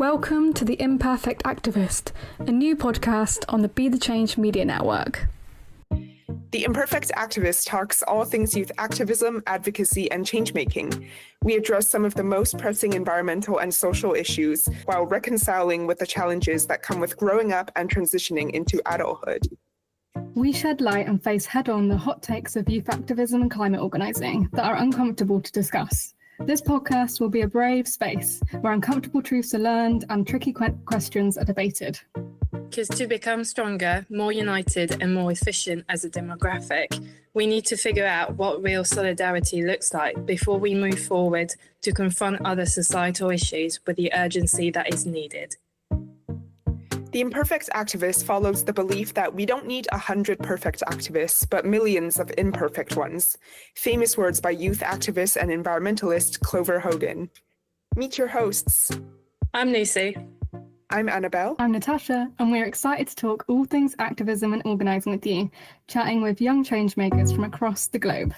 Welcome to the Imperfect Activist, a new podcast on the Be the Change Media Network. The Imperfect Activist talks all things youth activism, advocacy, and change-making. We address some of the most pressing environmental and social issues while reconciling with the challenges that come with growing up and transitioning into adulthood. We shed light and face head-on the hot takes of youth activism and climate organising that are uncomfortable to discuss. This podcast will be a brave space where uncomfortable truths are learned and tricky questions are debated. Because to become stronger, more united and more efficient as a demographic, we need to figure out what real solidarity looks like before we move forward to confront other societal issues with the urgency that is needed. The Imperfect Activist follows the belief that we don't need 100 perfect activists, but millions of imperfect ones. Famous words by youth activist and environmentalist Clover Hogan. Meet your hosts. I'm Lucy. I'm Annabelle. I'm Natasha, and we're excited to talk all things activism and organising with you, chatting with young change makers from across the globe.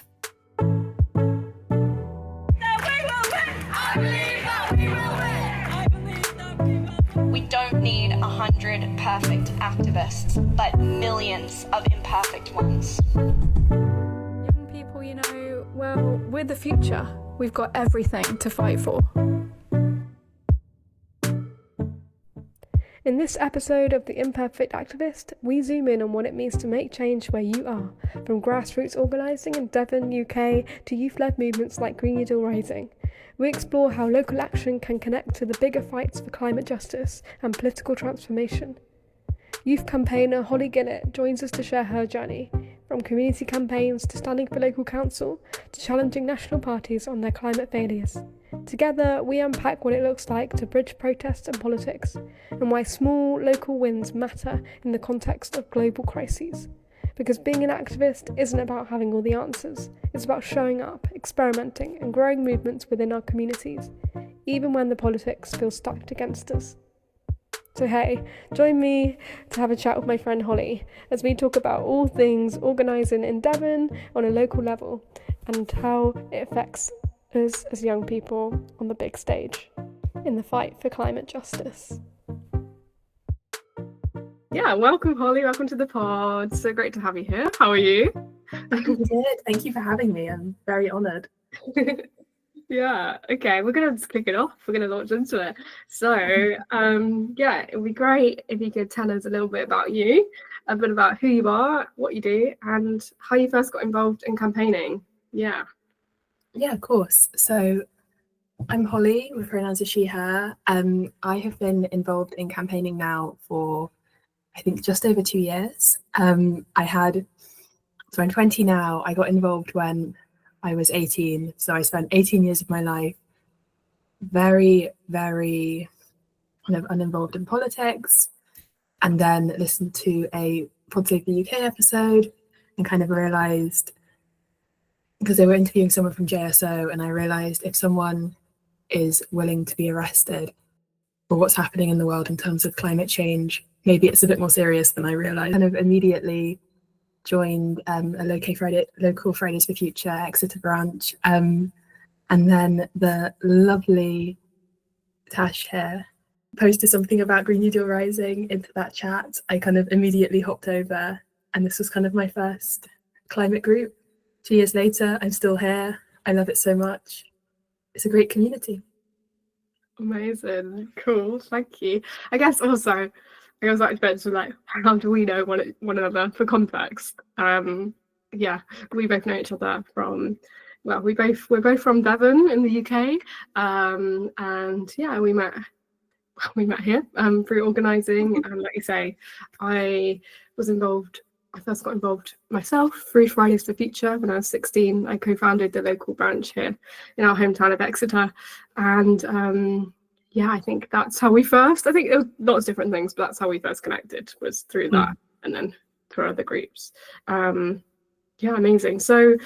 We don't need 100 perfect activists, but millions of imperfect ones. Young people, well, we're the future. We've got everything to fight for. In this episode of The Imperfect Activist, we zoom in on what it means to make change where you are, from grassroots organising in Devon, UK, to youth-led movements like Green New Deal Rising. We explore how local action can connect to the bigger fights for climate justice and political transformation. Youth campaigner Holly Gillett joins us to share her journey, from community campaigns to standing for local council to challenging national parties on their climate failures. Together, we unpack what it looks like to bridge protests and politics, and why small local wins matter in the context of global crises. Because being an activist isn't about having all the answers, it's about showing up, experimenting, and growing movements within our communities, even when the politics feel stacked against us. So hey, join me to have a chat with my friend Holly as we talk about all things organising in Devon on a local level and how it affects us as young people on the big stage in the fight for climate justice. Yeah, welcome Holly, welcome to the pod. So great to have you here. How are you? Good. Thank you for having me. I'm very honoured. Yeah, okay, we're going to just kick it off. We're going to launch into it. So, it would be great if you could tell us a little bit about you, a bit about who you are, what you do, and how you first got involved in campaigning. Yeah, of course. So I'm Holly, with pronouns of she, her. I have been involved in campaigning now for, I think, just over 2 years. I'm 20 now. I got involved when I was 18, so I spent 18 years of my life very, very kind of uninvolved in politics, and then listened to a Pod Save the UK episode and kind of realised, because they were interviewing someone from JSO, and I realised if someone is willing to be arrested for what's happening in the world in terms of climate change, maybe it's a bit more serious than I realised. Kind of immediately joined a local Fridays for Future Exeter branch, and then the lovely Tash here posted something about Green New Deal Rising into that chat. I kind of immediately hopped over, and this was kind of my first climate group. 2 years later, I'm still here. I love it so much. It's a great community. Amazing, cool, thank you. I guess also, I was like to mention, how do we know one another for context? We both know each other from, we're both from Devon in the UK, and we met here through organising, and like you say, I first got involved myself through Fridays for Future when I was 16. I co-founded the local branch here in our hometown of Exeter, and I think that's how we first, I think it was lots of different things, but that's how we first connected, was through that, and then through other groups. Amazing. So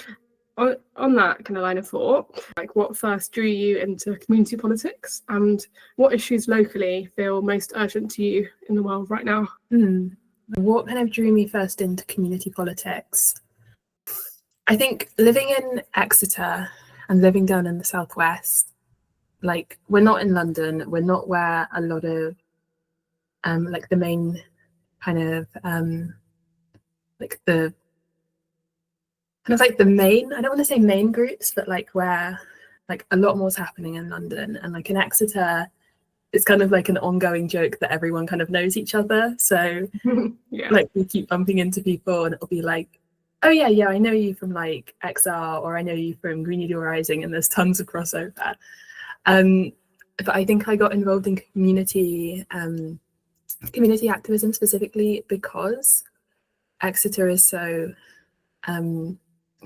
on that kind of line of thought, what first drew you into community politics, and what issues locally feel most urgent to you in the world right now? What kind of drew me first into community politics? I think living in Exeter and living down in the southwest, like we're not in London, we're not where a lot of like the main kind of like the kind of like the main, I don't want to say main groups, but like where like a lot more's happening in London. And like in Exeter, it's kind of like an ongoing joke that everyone kind of knows each other. So Yeah. like we keep bumping into people and it'll be like, oh yeah, I know you from like XR, or I know you from Green New Deal Rising, and there's tons of crossover. But I think I got involved in community activism specifically because Exeter is so kind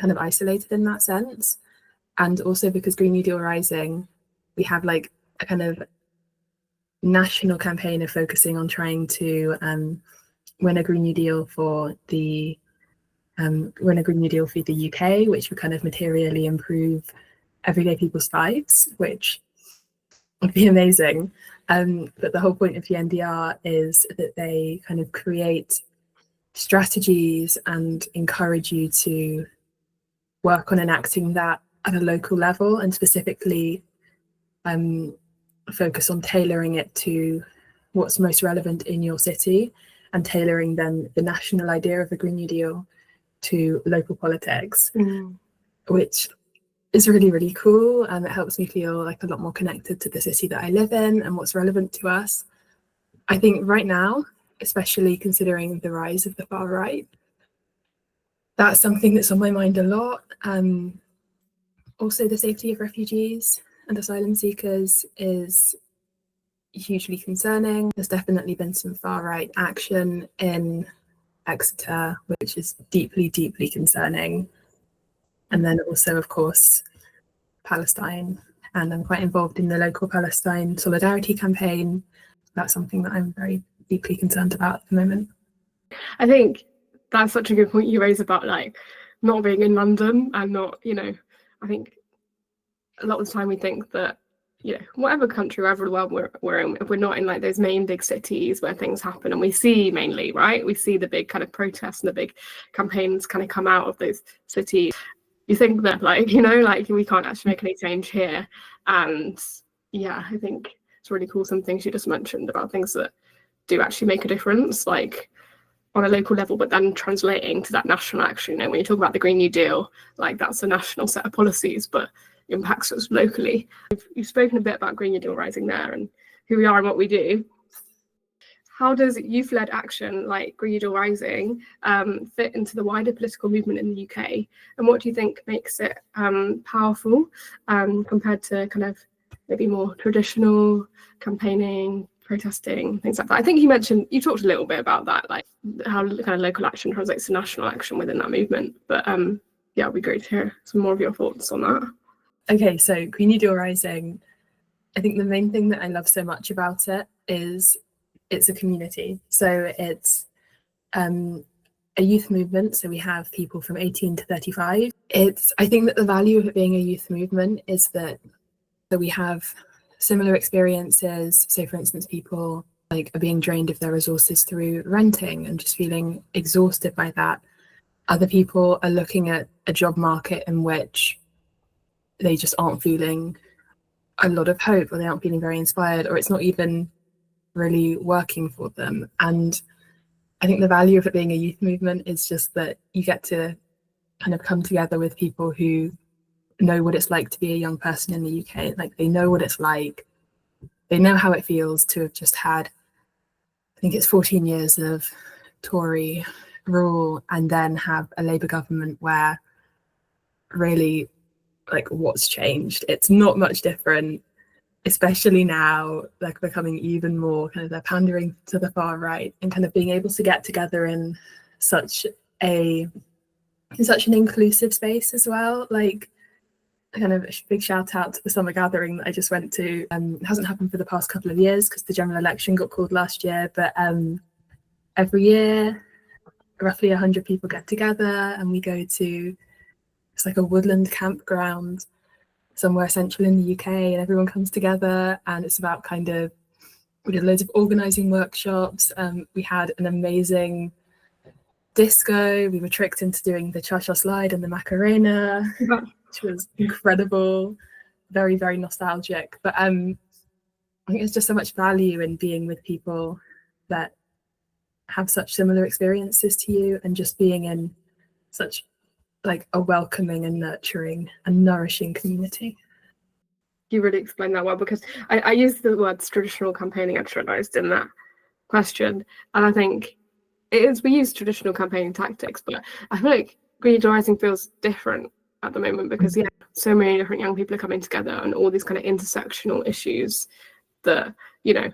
of isolated in that sense, and also because Green New Deal Rising, we have like a kind of national campaign of focusing on trying to win a Green New Deal for the UK, which would kind of materially improve everyday people's lives, which would be amazing. But the whole point of the NDR is that they kind of create strategies and encourage you to work on enacting that at a local level, and specifically focus on tailoring it to what's most relevant in your city, and tailoring then the national idea of a Green New Deal to local politics, which is really, really cool. And it helps me feel like a lot more connected to the city that I live in and what's relevant to us. I think right now, especially considering the rise of the far right, that's something that's on my mind a lot. Also, the safety of refugees and asylum seekers is hugely concerning. There's definitely been some far right action in Exeter, which is deeply, deeply concerning. And then also, of course, Palestine. And I'm quite involved in the local Palestine solidarity campaign. That's something that I'm very deeply concerned about at the moment. I think that's such a good point you raise about like not being in London and not, I think a lot of the time we think that, whatever country, wherever the world we're in, if we're not in like those main big cities where things happen, and we see mainly, right, we see the big kind of protests and the big campaigns kind of come out of those cities, you think that like, like we can't actually make any change here. And yeah, I think it's really cool some things you just mentioned about things that do actually make a difference, like on a local level, but then translating to that national action. When you talk about the Green New Deal, like that's a national set of policies, but impacts us locally. You've spoken a bit about Green New Deal Rising there and who we are and what we do. How does youth-led action like Green New Deal Rising fit into the wider political movement in the UK? And what do you think makes it powerful compared to kind of maybe more traditional campaigning, protesting, things like that? I think you talked a little bit about that, like how kind of local action translates to national action within that movement. But yeah, it'd be great to hear some more of your thoughts on that. Okay, so Green New Deal Rising, I think the main thing that I love so much about it is it's a community. So it's a youth movement. So we have people from 18 to 35. I think that the value of it being a youth movement is that we have similar experiences. So for instance, people like are being drained of their resources through renting and just feeling exhausted by that. Other people are looking at a job market in which they just aren't feeling a lot of hope, or they aren't feeling very inspired, or it's not even really working for them. And I think the value of it being a youth movement is just that you get to kind of come together with people who know what it's like to be a young person in the UK. Like they know what it's like. They know how it feels to have just had, I think it's 14 years of Tory rule, and then have a Labour government where really, like, what's changed? It's not much different, especially now, like becoming even more kind of they're pandering to the far right, and kind of being able to get together in such an inclusive space as well. Like kind of a big shout out to the summer gathering that I just went to. It hasn't happened for the past couple of years because the general election got called last year, but every year roughly 100 people get together and we go to, it's like a woodland campground somewhere central in the UK, and everyone comes together, and it's about kind of, we did loads of organising workshops. We had an amazing disco. We were tricked into doing the cha-cha slide and the Macarena, which was incredible. very, very nostalgic. But I think there's just so much value in being with people that have such similar experiences to you, and just being in such like a welcoming and nurturing and nourishing community. You really explained that well, because I used the words traditional campaigning externalized in that question, and I think it is, we use traditional campaigning tactics, but I feel like Green New Deal Rising feels different at the moment because so many different young people are coming together and all these kind of intersectional issues that, you know,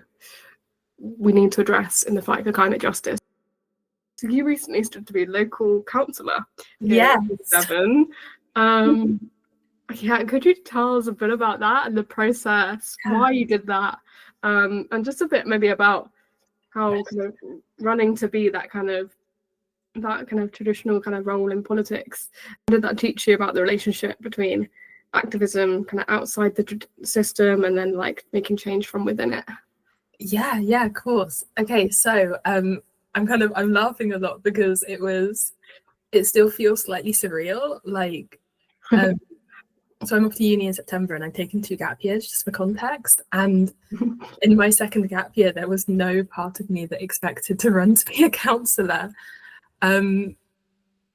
we need to address in the fight for climate justice. So you recently stood to be local councillor in Devon. Yeah, could you tell us a bit about that and the process, why you did that, and just a bit maybe about how kind of running to be that kind of traditional kind of role in politics? How did that teach you about the relationship between activism kind of outside the system and then like making change from within it? Yeah, of course. Okay, so I'm laughing a lot because it still feels slightly surreal. Like, so I'm off to uni in September and I've taken 2 gap years, just for context. And in my second gap year, there was no part of me that expected to run to be a councillor. And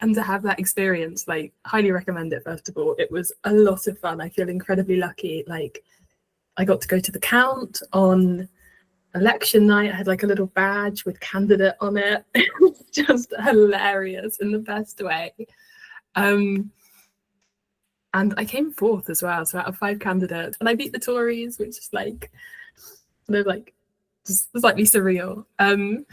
to have that experience, like, highly recommend it. First of all, it was a lot of fun. I feel incredibly lucky. Like, I got to go to the count on election night. I had like a little badge with candidate on it. It was just hilarious in the best way. And I came 4th as well, so out of 5 candidates, and I beat the Tories, which is like, they're like just slightly surreal. But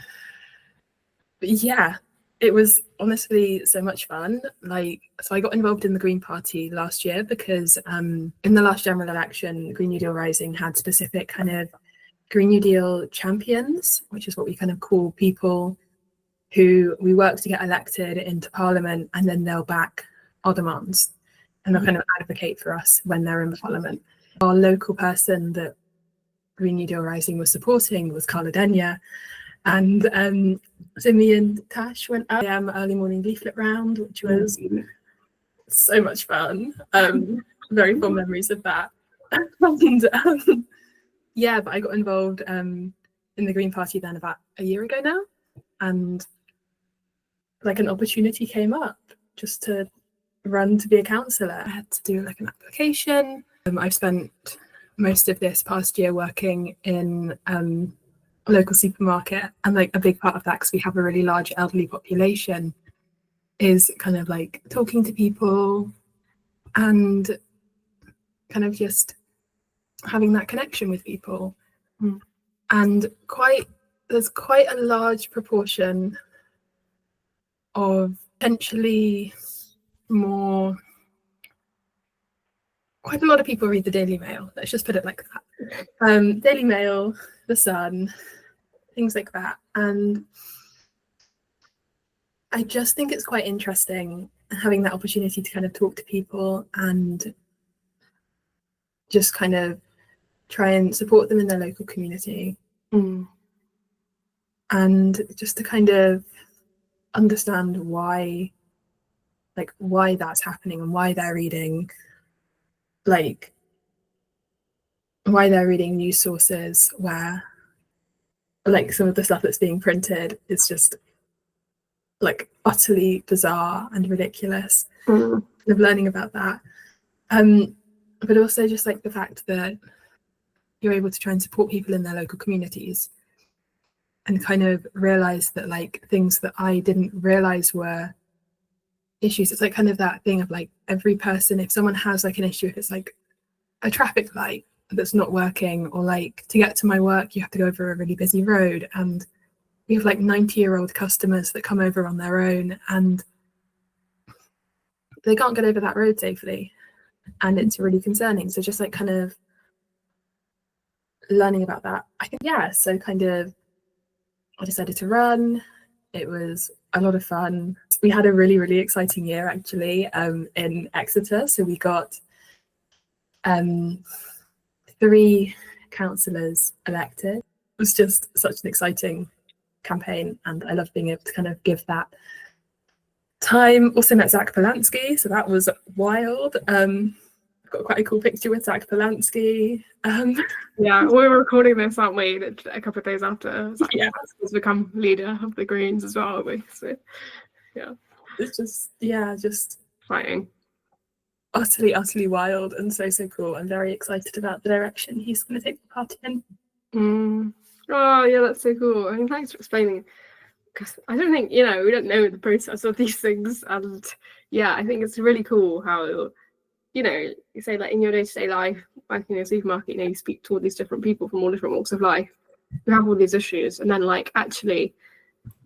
yeah, it was honestly so much fun. Like, so I got involved in the Green Party last year because in the last general election, Green New Deal Rising had specific kind of Green New Deal champions, which is what we kind of call people who we work to get elected into Parliament, and then they'll back our demands and they'll kind of advocate for us when they're in Parliament. Our local person that Green New Deal Rising was supporting was Carla Denya, and so me and Tash went out early morning leaflet round, which was so much fun. Very fond memories of that. And yeah, but I got involved in the Green Party then about a year ago now, and like an opportunity came up just to run to be a councillor. I had to do like an application. I've spent most of this past year working in a local supermarket, and like a big part of that, because we have a really large elderly population, is kind of like talking to people and kind of just having that connection with people. And there's quite a large proportion of potentially quite a lot of people read the Daily Mail, let's just put it like that. Daily Mail, The Sun, things like that. And I just think it's quite interesting having that opportunity to kind of talk to people and just kind of try and support them in their local community. And just to kind of understand why that's happening and why they're reading news sources where like some of the stuff that's being printed is just like utterly bizarre and ridiculous. Of learning about that, but also just like the fact that you're able to try and support people in their local communities and kind of realize that like things that I didn't realize were issues. It's like kind of that thing of like every person, if someone has like an issue, if it's like a traffic light that's not working, or like to get to my work you have to go over a really busy road, and we have like 90-year-old customers that come over on their own and they can't get over that road safely, and it's really concerning. So just like kind of learning about that, I think, so kind of I decided to run. It was a lot of fun. We had a really, really exciting year actually in Exeter. So we got 3 councillors elected. It was just such an exciting campaign, and I love being able to kind of give that time. Also met Zach Polanski, so that was wild. got quite a cool picture with Zach Polanski. Yeah, we're recording this, aren't we? A couple of days after Zach Yeah. has become leader of the Greens as well, aren't we? So, yeah. It's just Fighting. utterly wild and so cool. I'm very excited about the direction he's going to take the party in. Oh, yeah, that's so cool. I mean, thanks for explaining. Because I don't think, we don't know the process of these things. And yeah, I think it's really cool how, you say like in your day-to-day life, working in a supermarket, you speak to all these different people from all different walks of life who have all these issues. And then like, actually,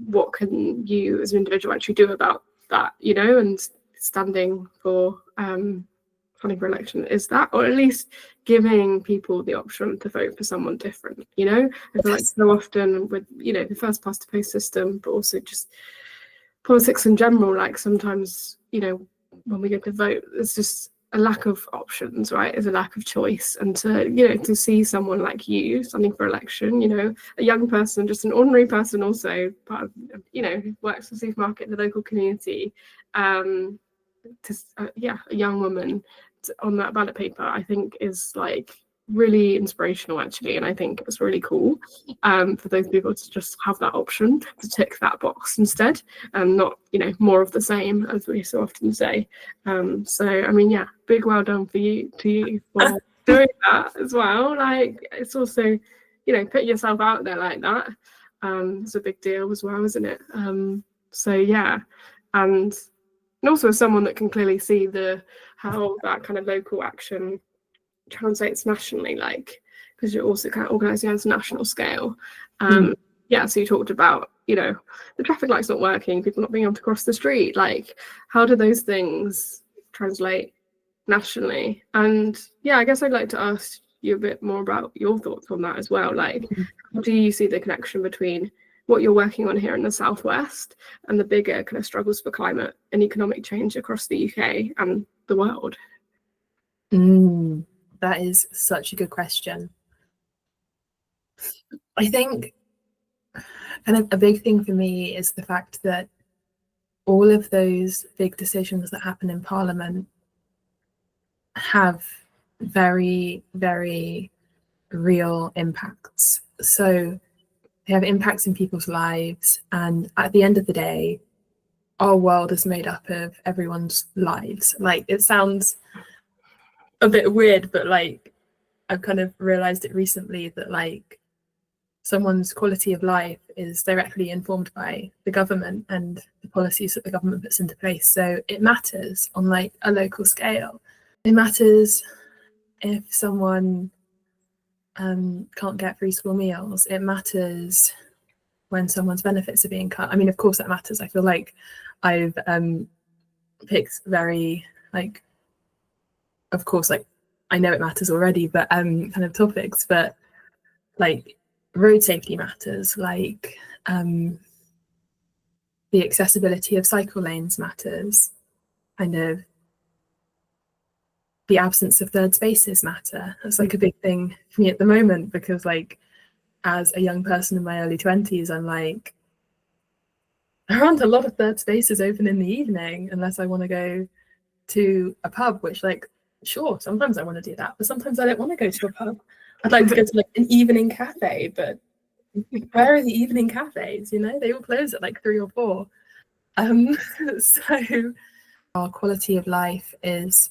what can you as an individual actually do about that, and standing for election is that, or at least giving people the option to vote for someone different. I feel like so often with the first past the post system, but also just politics in general, like sometimes when we go to vote, there's just a lack of options, right? There's a lack of choice, and to see someone like you standing for election, a young person, just an ordinary person, also part of works in the supermarket in the local community, a young woman on that ballot paper, I think is like really inspirational actually, and I think it's really cool for those people to just have that option to tick that box instead, and not more of the same, as we so often say. So I mean, yeah, big well done to you for doing that as well. Like, it's also put yourself out there like that. It's a big deal as well, isn't it? So yeah, and also as someone that can clearly see how that kind of local action translates nationally, like, because you're also kind of organising on a national scale. Yeah, so you talked about the traffic light's not working, people not being able to cross the street, like how do those things translate nationally? And yeah, I guess I'd like to ask you a bit more about your thoughts on that as well. Like, how do you see the connection between what you're working on here in the Southwest and the bigger kind of struggles for climate and economic change across the UK and the world? That is such a good question. I think kind of a big thing for me is the fact that all of those big decisions that happen in Parliament have very, very real impacts. So they have impacts in people's lives, and at the end of the day, our world is made up of everyone's lives. Like, it sounds a bit weird, but like I've kind of realized it recently that like someone's quality of life is directly informed by the government and the policies that the government puts into place. So it matters on like a local scale. It matters if someone can't get free school meals. It matters when someone's benefits are being cut. I mean, of course that matters. I feel like I've picked very like, of course, like I know it matters already, but kind of topics, but like road safety matters, like the accessibility of cycle lanes matters, kind of the absence of third spaces matter. That's like a big thing for me at the moment, because like as a young person in my early 20s, I'm like, there aren't a lot of third spaces open in the evening unless I want to go to a pub, which like, sure, sometimes I want to do that, but sometimes I don't want to go to a pub. I'd like to go to like an evening cafe, but where are the evening cafes? They all close at like 3 or 4. So our quality of life is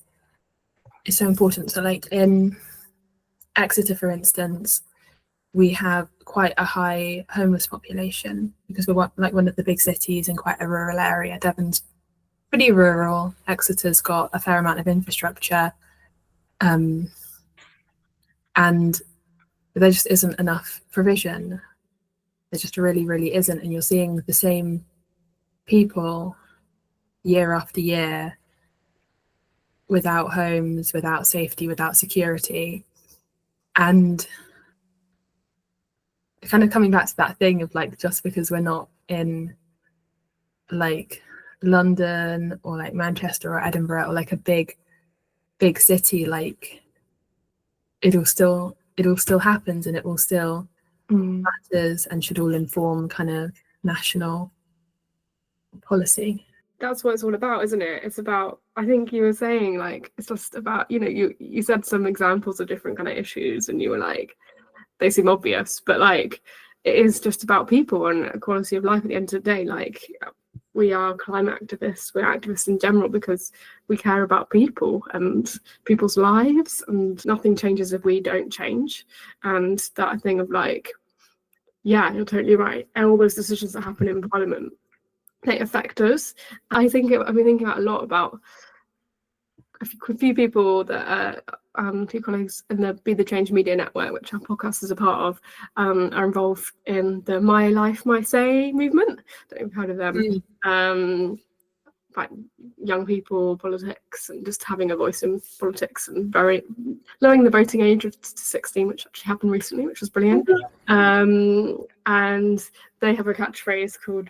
so important. So like in Exeter, for instance, we have quite a high homeless population because we're like one of the big cities in quite a rural area. Devon's pretty rural. Exeter's got a fair amount of infrastructure, and there just isn't enough provision. There just really isn't, and you're seeing the same people year after year without homes, without safety, without security. And kind of coming back to that thing of like, just because we're not in like London or like Manchester or Edinburgh or like a big city, like it all still happens, and it all still matters and should all inform kind of national policy. that's what it's all about, isn't it? It's about, I think you were saying, like, it's just about, you know, you said some examples of different kind of issues and you were like, they seem obvious, but like it is just about people and quality of life at the end of the day. Like, we are climate activists, we're activists in general because we care about people and people's lives, and nothing changes if we don't change. And that thing of like, yeah, you're totally right, and all those decisions that happen in Parliament, they affect us. I've been thinking a lot about a few people that few colleagues in the Be the Change Media Network, which our podcast is a part of, are involved in the My Life, My Say movement. Don't know if you've heard of them. Like young people, politics, and just having a voice in politics, and lowering the voting age to 16, which actually happened recently, which was brilliant. And they have a catchphrase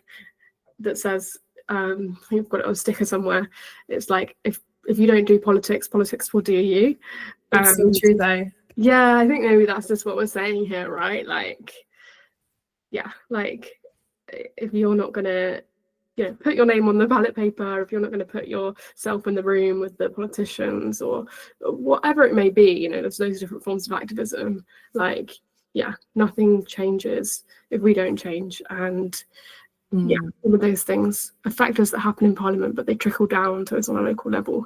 that says, I think I've got it on a sticker somewhere. It's like, if you don't do politics, politics will do you. It's so true though. Yeah, I think maybe that's just what we're saying here, right? Like, yeah, like if you're not gonna, you know, put your name on the ballot paper, if you're not going to put yourself in the room with the politicians or whatever it may be, you know, there's those different forms of activism. Like, yeah, nothing changes if we don't change. And yeah, all of those things are factors that happen in Parliament, but they trickle down to us on a local level.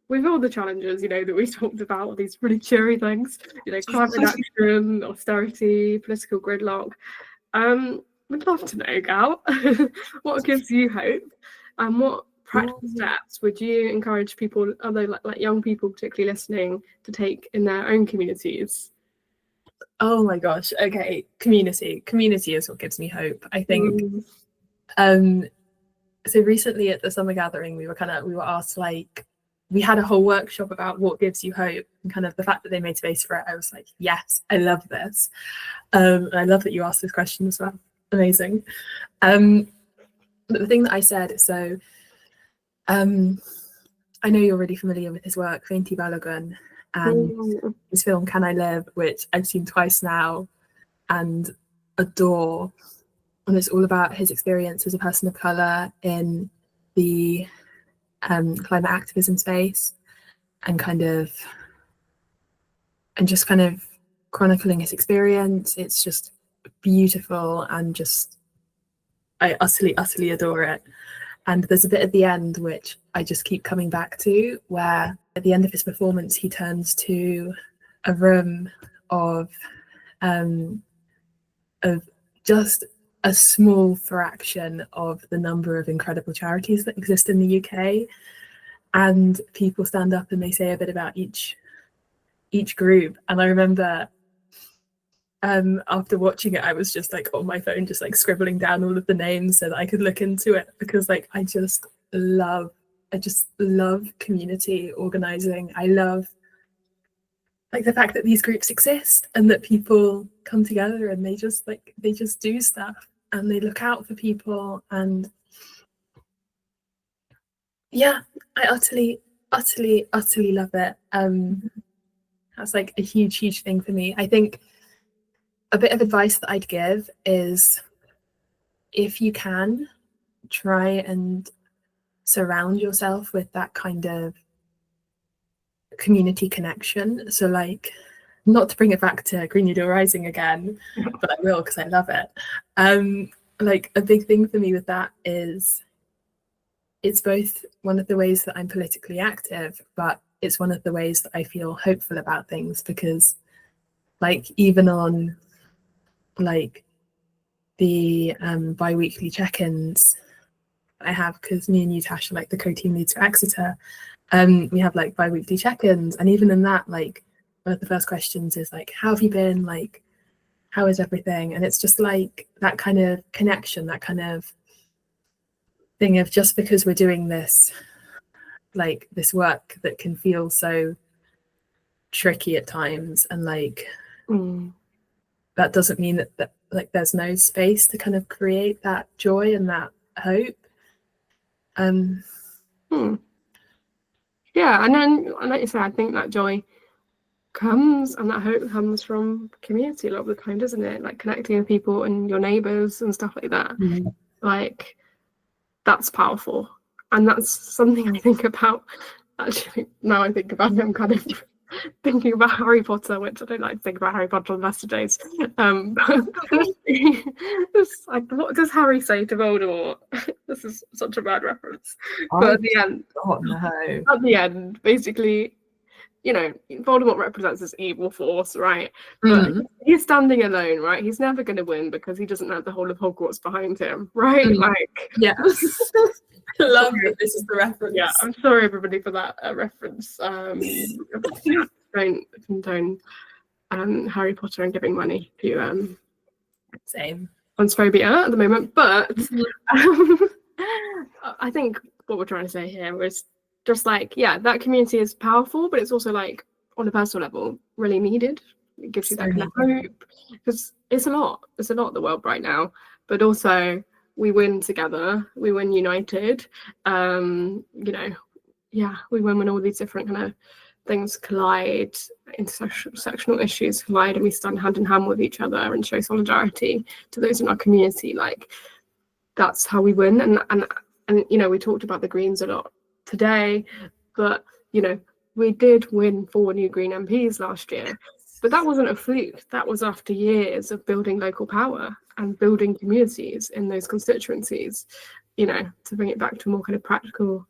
With all the challenges, you know, that we talked about, these really cheery things, you know, climate action, austerity, political gridlock. We'd love to know, Gal, what gives you hope, and what practical steps would you encourage people, other like young people particularly listening, to take in their own communities? Oh my gosh, okay, community is what gives me hope, I think. So recently at the summer gathering, we were asked, like, we had a whole workshop about what gives you hope, and kind of the fact that they made space for it. I was like, yes, I love this. And I love that you asked this question as well. Amazing. But the thing that I said, so I know you're really familiar with his work, Feinti Balogun, and his film Can I Live, which I've seen twice now and adore. And it's all about his experience as a person of colour in the climate activism space, and just kind of chronicling his experience. It's just beautiful, and just I utterly adore it. And there's a bit at the end which I just keep coming back to, where at the end of his performance he turns to a room of just a small fraction of the number of incredible charities that exist in the UK, and people stand up and they say a bit about each group. And I remember after watching it, I was just like on my phone, just like scribbling down all of the names so that I could look into it, because like I just love community organizing. I love like the fact that these groups exist and that people come together and they just do stuff and they look out for people. And yeah, I utterly love it. That's like a huge thing for me. I think a bit of advice that I'd give is, if you can, try and surround yourself with that kind of community connection. So like, not to bring it back to Green New Deal Rising again, but I will because I love it. Like a big thing for me with that is, it's both one of the ways that I'm politically active, but it's one of the ways that I feel hopeful about things, because like even on like the bi-weekly check-ins I have, because me and Natasha, like the co-team leads for Exeter, we have like bi-weekly check-ins, and even in that, like one of the first questions is like, how have you been, like how is everything? And it's just like that kind of connection, that kind of thing of, just because we're doing this, like this work that can feel so tricky at times, and like that doesn't mean that like there's no space to kind of create that joy and that hope. Yeah, and then like you said, I think that joy comes and that hope comes from community a lot of the time, doesn't it? Like connecting with people and your neighbours and stuff like that. Like that's powerful. And that's something I think about. Actually, now I think about it, I'm kind of thinking about Harry Potter, which I don't like to think about Harry Potter on the best of days. Like, what does Harry say to Voldemort? This is such a bad reference. But at the end, oh no. At the end, basically, you know, Voldemort represents this evil force, right? But he's standing alone, right? He's never going to win because he doesn't have the whole of Hogwarts behiing him, right? Like, yes. I love that this is the reference. Yeah, I'm sorry everybody for that reference. Don't condone Harry Potter and giving money to same transphobia at the moment, but I think what we're trying to say here is just like, yeah, that community is powerful, but it's also like on a personal level really needed. It gives you that kind of hope, because it's a lot the world right now, but also we win together, we win united. You know, yeah, we win when all these different kind of things collide, intersectional issues collide, and we stand hand in hand with each other and show solidarity to those in our community. Like, that's how we win. And you know, we talked about the Greens a lot today, but you know, we did win 4 new Green MPs last year, but that wasn't a fluke. That was after years of building local power and building communities in those constituencies, you know, to bring it back to a more kind of practical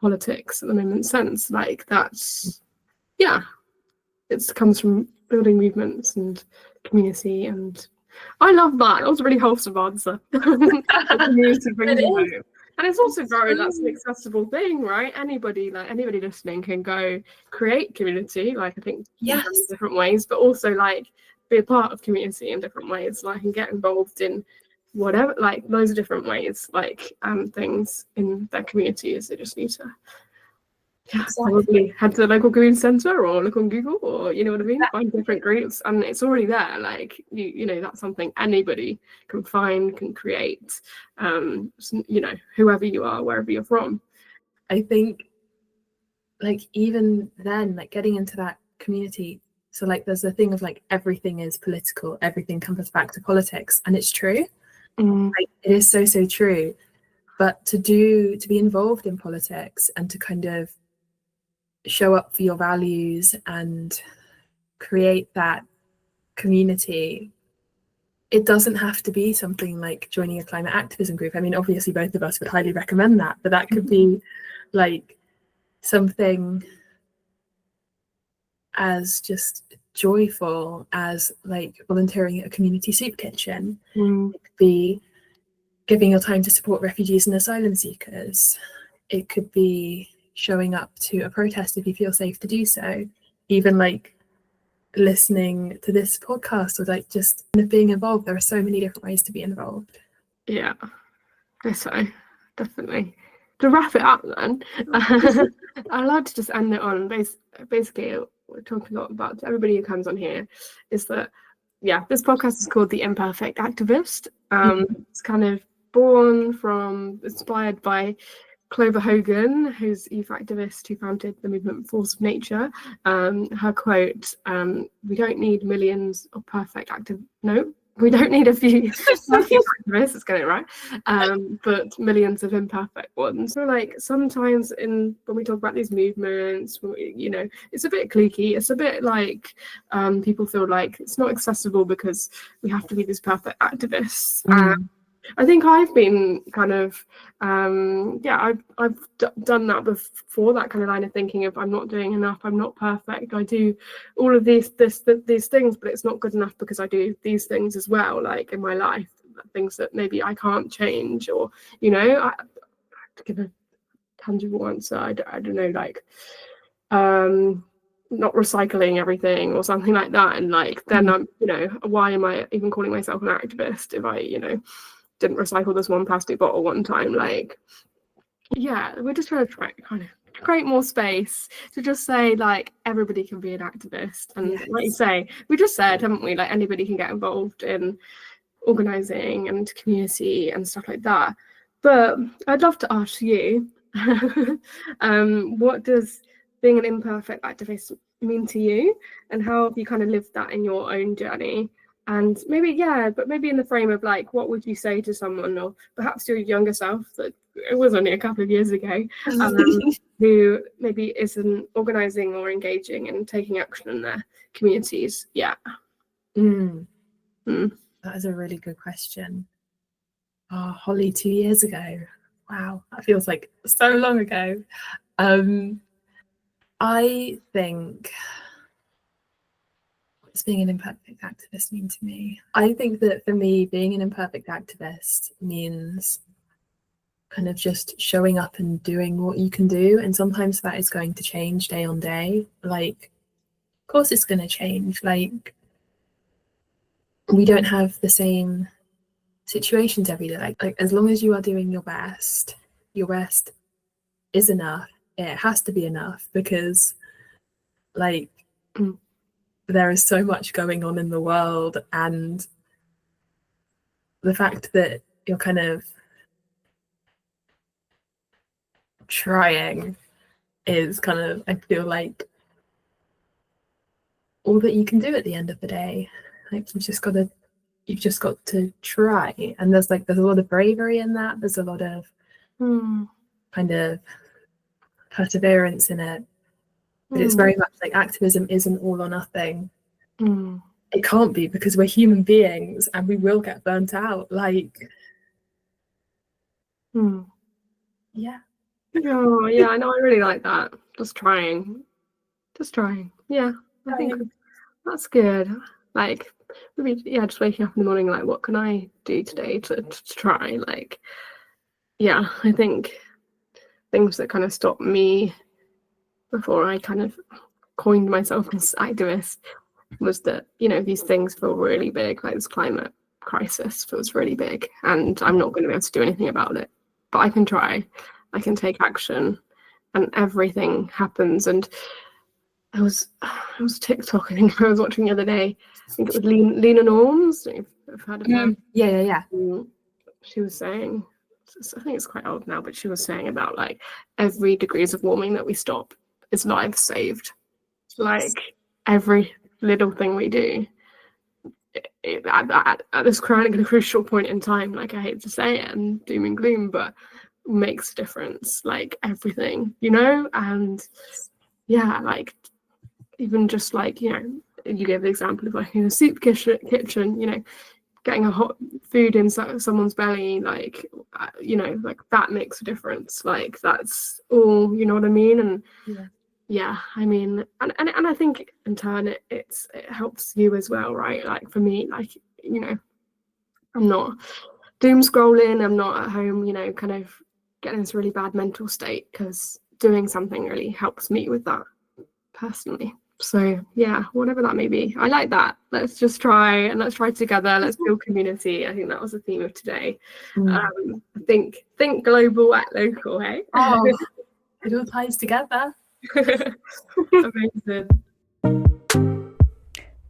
politics at the moment sense. Like, that's, yeah, it comes from building movements and community, and I love that. That was a really wholesome answer. Community brings you home. And it's also growing. That's an accessible thing, right? Anybody listening can go create community. Like, I think in different ways, but also like be a part of community in different ways. Like, and get involved in whatever, like loads of different ways, like things in their communities. They just need to probably head to the local community centre or look on Google, or you know what I mean, find different groups, and it's already there. Like, you know, that's something anybody can find, can create, you know, whoever you are, wherever you're from. I think, like, even then, like getting into that community, so like there's the thing of like everything is political, everything comes back to politics, and it's true. Like, it is so true. But to be involved in politics and to kind of show up for your values and create that community, it doesn't have to be something like joining a climate activism group. I mean, obviously both of us would highly recommend that, but that could be like something as just joyful as like volunteering at a community soup kitchen. It could be giving your time to support refugees and asylum seekers. It could be showing up to a protest if you feel safe to do so. Even like listening to this podcast, or like just being involved. There are so many different ways to be involved. Yeah, so definitely. To wrap it up then, I'd like to just end it on basically we're talking a lot about, to everybody who comes on here, is that, yeah, this podcast is called The Imperfect Activist. It's kind of inspired by Clover Hogan, who's a youth activist who founded the movement Force of Nature. Her quote, we don't need millions of perfect we don't need a few activists, let's get it right, but millions of imperfect ones. So like sometimes when we talk about these movements, you know, it's a bit cliquey, it's a bit like people feel like it's not accessible because we have to be these perfect activists. I think I've been kind of, I've done that before, that kind of line of thinking of I'm not doing enough, I'm not perfect, I do all of these things, but it's not good enough because I do these things as well, like in my life, things that maybe I can't change, or, you know, to give a tangible answer, I don't know, like, not recycling everything or something like that, and like then I'm, you know, why am I even calling myself an activist if I, you know, didn't recycle this one plastic bottle one time? Like, yeah, we're just trying to kind of create more space to just say like everybody can be an activist, and like you say, we just said, haven't we, like anybody can get involved in organising and community and stuff like that. But I'd love to ask you, what does being an imperfect activist mean to you, and how have you kind of lived that in your own journey? And maybe but maybe in the frame of like, what would you say to someone, or perhaps your younger self, that it was only a couple of years ago, who maybe isn't organising or engaging and taking action in their communities. That is a really good question. Holly, 2 years ago. Wow, that feels like so long ago. I think, what does being an imperfect activist mean to me? I think that for me, being an imperfect activist means kind of just showing up and doing what you can do. And sometimes that is going to change day on day. Like, of course it's going to change. Like, we don't have the same situations every day. Like as long as you are doing your best is enough. It has to be enough, because like there is so much going on in the world, and the fact that you're kind of trying is kind of, I feel like, all that you can do at the end of the day. Like you've just got to try, and there's a lot of bravery in that. There's a lot of kind of perseverance in it, but it's very much like activism isn't all or nothing. It can't be, because we're human beings and we will get burnt out. Like yeah. Oh yeah, I know, I really like that. Just trying. Yeah, I think that's good. Like maybe just waking up in the morning, like, what can I do today to try? Like, yeah, I think things that kind of stopped me before I kind of coined myself as activist was that, you know, these things feel really big. Like this climate crisis feels really big, and I'm not going to be able to do anything about it, but I can try. I can take action, and everything happens. And I was TikTok, I think I was watching the other day. I think it was Lena Norms. I've heard of her. Yeah. She was saying, I think it's quite old now, but she was saying about like every degrees of warming that we stop is lives saved. Like every little thing we do at this crucial point in time, like I hate to say it and doom and gloom, but makes a difference. Like everything, you know. And yeah, like even just like, you know, you gave the example of like in a soup kitchen, you know, getting a hot food inside someone's belly, like, you know, like that makes a difference. Like that's all, you know what I mean? And yeah, I mean, and I think in turn it helps you as well, right? Like for me, like, you know, I'm not doom scrolling, I'm not at home, you know, kind of getting this really bad mental state, because doing something really helps me with that personally. So yeah, whatever that may be, I like that. Let's just try, and let's try together. Let's build community. I think that was the theme of today. Think global, act local. Hey, it all ties together. Amazing.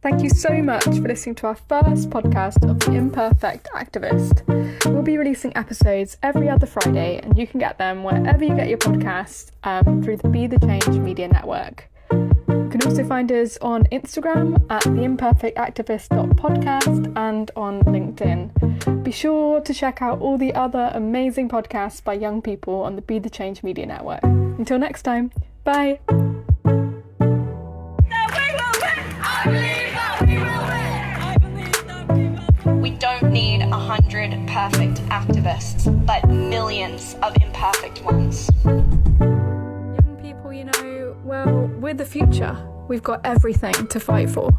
Thank you so much for listening to our first podcast of The Imperfect Activist. We'll be releasing episodes every other Friday, and you can get them wherever you get your podcasts through the Be the Change Media Network. You can also find us on Instagram at theimperfectactivist.podcast and on LinkedIn. Be sure to check out all the other amazing podcasts by young people on the Be the Change Media Network. Until next time, bye! We don't need 100 perfect activists, but millions of imperfect ones. Young people, you know, well, we're the future. We've got everything to fight for.